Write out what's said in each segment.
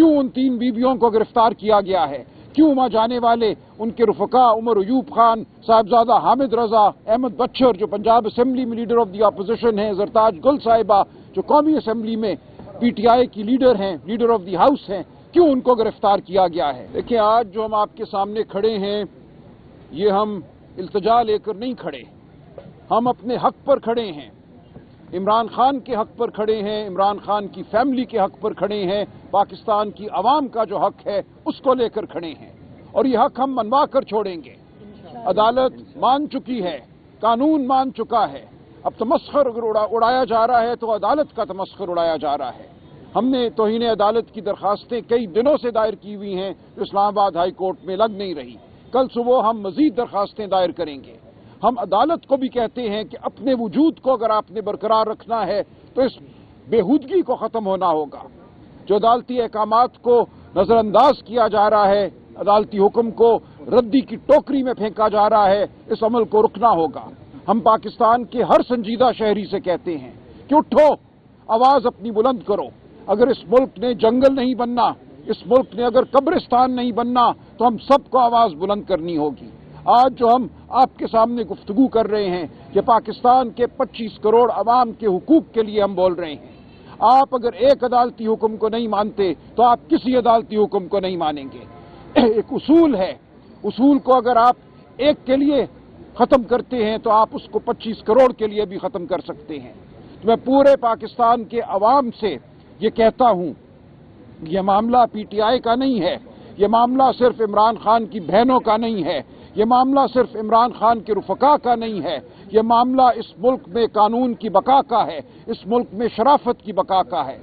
क्यों उन 3 बीवियों को गिरफ्तार किया गया है, क्यों वहां जाने वाले उनके रुफका उमर अयूब खान, साहिबजादा हामिद रजा, अहमद बच्चर जो पंजाब असेंबली में लीडर ऑफ द अपोजिशन हैं, जरताज गुल साहिबा जो कौमी असेंबली में पीटीआई की लीडर हैं, लीडर ऑफ द हाउस हैं, क्यों उनको गिरफ्तार किया गया है। देखिए, आज जो हम आपके सामने खड़े हैं, ये हम इल्तिजा लेकर नहीं खड़े, हम अपने हक पर खड़े हैं, इमरान खान के हक पर खड़े हैं, इमरान खान की फैमिली के हक पर खड़े हैं, पाकिस्तान की आवाम का जो हक है उसको लेकर खड़े हैं, और ये हक हम मनवा कर छोड़ेंगे। अदालत मान चुकी है, कानून मान चुका है, अब तमस्खुर अगर उड़ाया जा रहा है तो अदालत का तमस्खुर उड़ाया जा रहा है। हमने तौहीन अदालत की दरखास्तें कई दिनों से दायर की हुई हैं जो इस्लामाबाद हाई कोर्ट में लग नहीं रही। कल सुबह हम मजीद दरखास्तें दायर करेंगे। हम अदालत को भी कहते हैं कि अपने वजूद को अगर आपने बरकरार रखना है तो इस बेहूदगी को ख़त्म होना होगा। जो अदालती अहकामात को नज़रअंदाज किया जा रहा है, अदालती हुक्म को रद्दी की टोकरी में फेंका जा रहा है, इस अमल को रुकना होगा। हम पाकिस्तान के हर संजीदा शहरी से कहते हैं कि उठो, आवाज़ अपनी बुलंद करो। अगर इस मुल्क ने जंगल नहीं बनना, इस मुल्क ने अगर कब्रिस्तान नहीं बनना, तो हम सबको आवाज़ बुलंद करनी होगी। आज जो हम आपके सामने गुफ्तगू कर रहे हैं कि पाकिस्तान के 25 करोड़ अवाम के हुकूक के लिए हम बोल रहे हैं। आप अगर एक अदालती हुक्म को नहीं मानते तो आप किसी अदालती हुक्म को नहीं मानेंगे। एक उसूल है, उसूल को अगर आप एक के लिए ख़त्म करते हैं तो आप उसको 25 करोड़ के लिए भी ख़त्म कर सकते हैं। तो मैं पूरे पाकिस्तान के अवाम से ये कहता हूँ, ये मामला पीटीआई का नहीं है, ये मामला सिर्फ इमरान खान की बहनों का नहीं है, ये मामला सिर्फ इमरान खान के रुफका का नहीं है, ये मामला इस मुल्क में कानून की बका का है, इस मुल्क में शराफत की बका का है।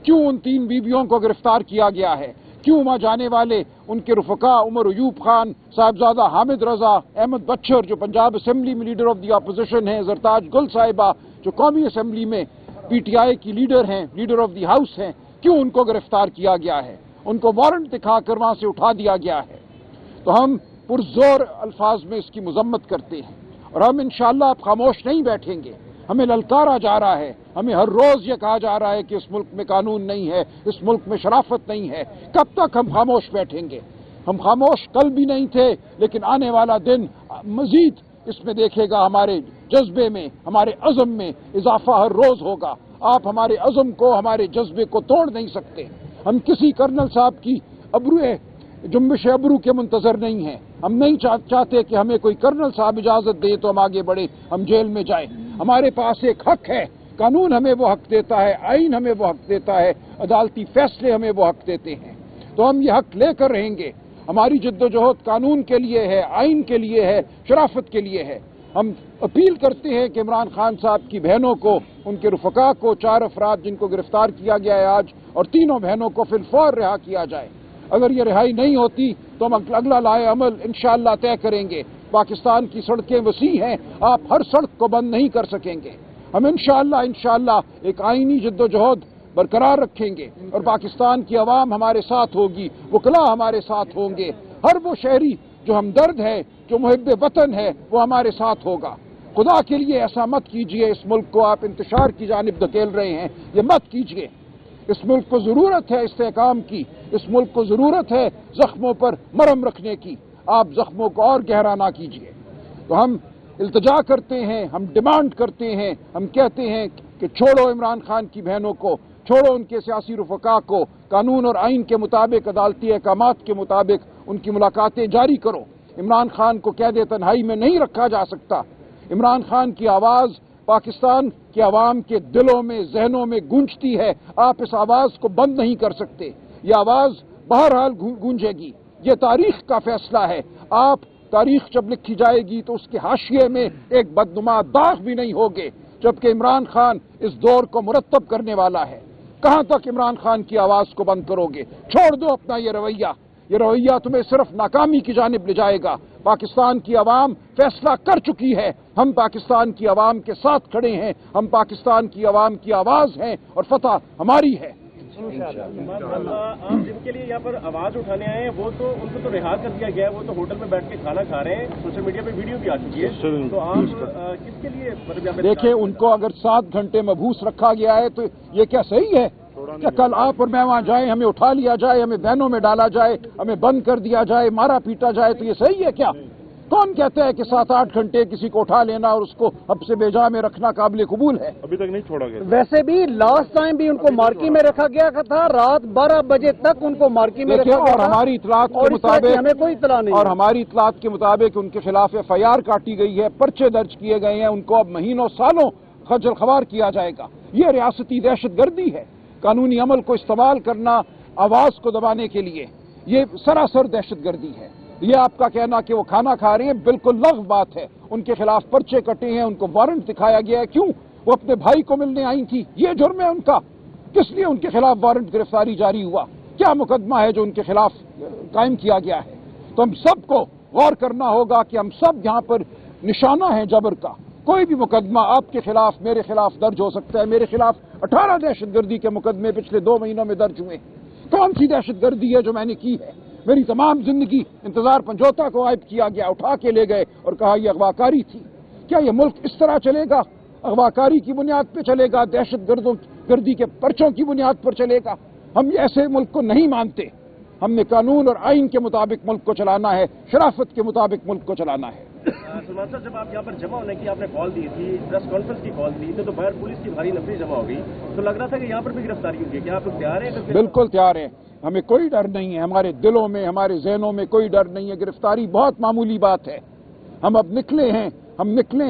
क्यों उन 3 बीवियों को गिरफ्तार किया गया है, क्यों वहां जाने वाले उनके रुफका उमर अयूब खान, साहिबजादा हामिद रजा, अहमद बच्चर जो पंजाब असेंबली में लीडर ऑफ द अपोजिशन हैं, जरताज गुल साहिबा जो कौमी असेंबली में पीटीआई की लीडर हैं, लीडर ऑफ द हाउस हैं, क्यों उनको गिरफ्तार किया गया है, उनको वारंट दिखाकर वहां से उठा दिया गया है। तो हम पुरजोर अल्फाज में इसकी मजम्मत करते हैं और हम इंशाअल्लाह अब खामोश नहीं बैठेंगे। हमें ललकारा जा रहा है, हमें हर रोज ये कहा जा रहा है कि इस मुल्क में कानून नहीं है, इस मुल्क में शराफत नहीं है। कब तक हम खामोश बैठेंगे? हम खामोश कल भी नहीं थे, लेकिन आने वाला दिन मजीद इसमें देखेगा, हमारे जज्बे में, हमारे अज़म में इजाफा हर रोज होगा। आप हमारे अज़म को, हमारे जज्बे को तोड़ नहीं सकते। हम किसी कर्नल साहब की जुम्बिश अबरू के मुंतजर नहीं हैं। हम नहीं चाहते कि हमें कोई कर्नल साहब इजाजत दे तो हम आगे बढ़े, हम जेल में जाए। हमारे पास एक हक है, कानून हमें वो हक देता है, आइन हमें वो हक देता है, अदालती फैसले हमें वो हक देते हैं। तो हम ये हक लेकर रहेंगे। हमारी जद्दोजहद कानून के लिए है, आइन के लिए है, शराफत के लिए है। हम अपील करते हैं कि इमरान खान साहब की बहनों को, उनके रुफका को, 4 अफराद जिनको गिरफ्तार किया गया है आज, और तीनों बहनों को फिलफौर रिहा किया जाए। अगर ये रिहाई नहीं होती तो हम अगला लाए अमल इंशाअल्लाह तय करेंगे। पाकिस्तान की सड़कें वसी हैं, आप हर सड़क को बंद नहीं कर सकेंगे। हम इंशाअल्लाह एक आईनी जद्दोजहद बरकरार रखेंगे और पाकिस्तान की आवाम हमारे साथ होगी, वकला हमारे साथ होंगे। हर वो शहरी जो हमदर्द है, जो मुहिब्बे वतन है, वो हमारे साथ होगा। खुदा के लिए ऐसा मत कीजिए, इस मुल्क को आप इंतशार की जानिब धकेल रहे हैं, ये मत कीजिए। इस मुल्क को जरूरत है इस्तेहकाम की, इस मुल्क को जरूरत है जख्मों पर मरहम रखने की। आप जख्मों को और गहरा ना कीजिए। तो हम इल्तिजा करते हैं, हम डिमांड करते हैं, हम कहते हैं कि छोड़ो इमरान खान की बहनों को, छोड़ो उनके सियासी रुफका को, कानून और आइन के मुताबिक, अदालती अहकामात के मुताबिक उनकी मुलाकातें जारी करो। इमरान खान को कैद तन्हाई में नहीं रखा जा सकता। इमरान खान की आवाज़ पाकिस्तान के अवाम के दिलों में, जहनों में गूंजती है। आप इस आवाज़ को बंद नहीं कर सकते। ये आवाज़ बहरहाल गूंजेगी। ये तारीख का फैसला है। आप तारीख जब लिखी जाएगी तो उसके हाशिए में एक बदनुमा दाग भी नहीं होंगे, जबकि इमरान खान इस दौर को मुरत्तब करने वाला है। कहां तक इमरान खान की आवाज़ को बंद करोगे? छोड़ दो अपना ये रवैया तुम्हें सिर्फ नाकामी की जानिब ले जाएगा। पाकिस्तान की आवाम फैसला कर चुकी है। हम पाकिस्तान की आवाम के साथ खड़े हैं, हम पाकिस्तान की आवाम की आवाज़ हैं और फतह हमारी है। आप जिनके लिए यहाँ पर आवाज उठाने आए हैं वो तो उनको तो रिहा कर दिया गया है, वो तो होटल में बैठ के खाना खा रहे हैं, सोशल मीडिया पे वीडियो भी आ चुकी है। तो आप किसके लिए मतलब देखिए, उनको अगर 7 घंटे मबूस रखा गया है तो ये क्या सही है? کیا کل آپ اور میں وہاں جائیں, ہمیں اٹھا لیا جائے, ہمیں بینوں میں ڈالا جائے, ہمیں بند کر دیا جائے, مارا پیٹا جائے, تو یہ صحیح ہے کیا؟ کون کہتا ہے کہ 7-8 گھنٹے کسی کو اٹھا لینا اور اس کو اب سے بے جا میں رکھنا قابل قبول ہے؟ ابھی تک نہیں چھوڑا گیا. ویسے بھی لاسٹ ٹائم بھی ان کو مارکی میں رکھا گیا تھا, رات 12 بجے تک ان کو مارکی میں رکھا گیا اور ہماری اطلاعات کے مطابق ہمیں کوئی اطلاع نہیں, اور ہماری اطلاعات کے مطابق ان کے خلاف FIR کاٹی گئی ہے, پرچے درج کیے گئے ہیں, ان کو اب مہینوں سالوں خجل خوار کیا جائے گا. یہ ریاستی دہشت گردی ہے. قانونی عمل کو استعمال کرنا آواز کو دبانے کے لیے, یہ سراسر دہشت گردی ہے. یہ آپ کا کہنا کہ وہ کھانا کھا رہے ہیں بالکل لغو بات ہے. ان کے خلاف پرچے کٹے ہیں, ان کو وارنٹ دکھایا گیا ہے. کیوں؟ وہ اپنے بھائی کو ملنے آئی تھی, یہ جرم ہے ان کا. کس لیے ان کے خلاف وارنٹ گرفتاری جاری ہوا؟ کیا مقدمہ ہے جو ان کے خلاف قائم کیا گیا ہے؟ تو ہم سب کو غور کرنا ہوگا کہ ہم سب یہاں پر نشانہ ہیں جبر کا. کوئی بھی مقدمہ آپ کے خلاف, میرے خلاف درج ہو سکتا ہے. میرے خلاف 18 دہشت گردی کے مقدمے پچھلے 2 مہینوں میں درج ہوئے. کون سی دہشت گردی ہے جو میں نے کی ہے؟ میری تمام زندگی انتظار پنجوتا کو عائد کیا گیا, اٹھا کے لے گئے اور کہا یہ اغواکاری تھی. کیا یہ ملک اس طرح چلے گا؟ اغواکاری کی بنیاد پہ چلے گا, دہشت گردی کے پرچوں کی بنیاد پر چلے گا؟ ہم ایسے ملک کو نہیں مانتے. ہم نے قانون اور آئین کے مطابق ملک کو چلانا ہے, شرافت کے مطابق ملک کو چلانا ہے. سلمان صاحب, جب آپ یہاں پر جمع ہونے کی آپ نے کال دی تھی, پریس کانفرنس کی کال دی تو باہر پولیس کی بھاری نفری جمع ہو گئی, تو لگ رہا تھا کہ یہاں پر بھی گرفتاری ہوگی. کیا آپ لوگ تیار ہیں؟ بالکل تیار ہیں. ہمیں کوئی ڈر نہیں ہے. ہمارے دلوں میں, ہمارے ذہنوں میں کوئی ڈر نہیں ہے. گرفتاری بہت معمولی بات ہے. ہم اب نکلے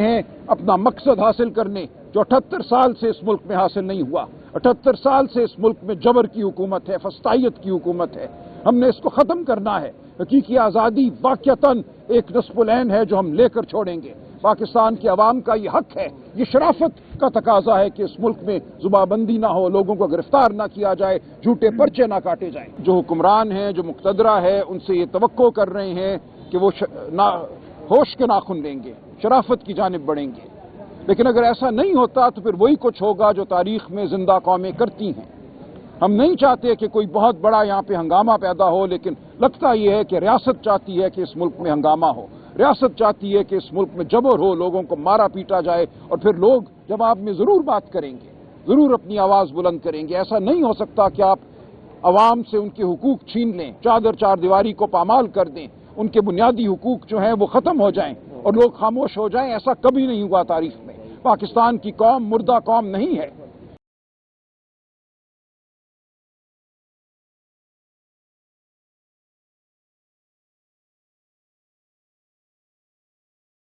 ہیں اپنا مقصد حاصل کرنے, جو 78 سال سے اس ملک میں حاصل نہیں ہوا. 78 سال سے اس ملک میں جبر کی حکومت ہے, فسطائیت کی حکومت ہے. ہم نے اس کو ختم کرنا ہے. حقیقی آزادی واقعتاً ایک نصف العین ہے جو ہم لے کر چھوڑیں گے. پاکستان کی عوام کا یہ حق ہے, یہ شرافت کا تقاضا ہے کہ اس ملک میں زبابندی نہ ہو, لوگوں کو گرفتار نہ کیا جائے, جھوٹے پرچے نہ کاٹے جائیں. جو حکمران ہیں, جو مقتدرہ ہے, ان سے یہ توقع کر رہے ہیں کہ وہ ہوش کے ناخن لیں گے, شرافت کی جانب بڑھیں گے. لیکن اگر ایسا نہیں ہوتا تو پھر وہی کچھ ہوگا جو تاریخ میں زندہ قومیں کرتی ہیں. ہم نہیں چاہتے کہ کوئی بہت بڑا یہاں پہ ہنگامہ پیدا ہو, لیکن لگتا یہ ہے کہ ریاست چاہتی ہے کہ اس ملک میں ہنگامہ ہو. ریاست چاہتی ہے کہ اس ملک میں جبر ہو, لوگوں کو مارا پیٹا جائے, اور پھر لوگ جواب میں ضرور بات کریں گے, ضرور اپنی آواز بلند کریں گے. ایسا نہیں ہو سکتا کہ آپ عوام سے ان کے حقوق چھین لیں, چار دیواری کو پامال کر دیں, ان کے بنیادی حقوق جو ہیں وہ ختم ہو جائیں اور لوگ خاموش ہو جائیں. ایسا کبھی نہیں ہوا تاریخ میں. پاکستان کی قوم مردہ قوم نہیں ہے.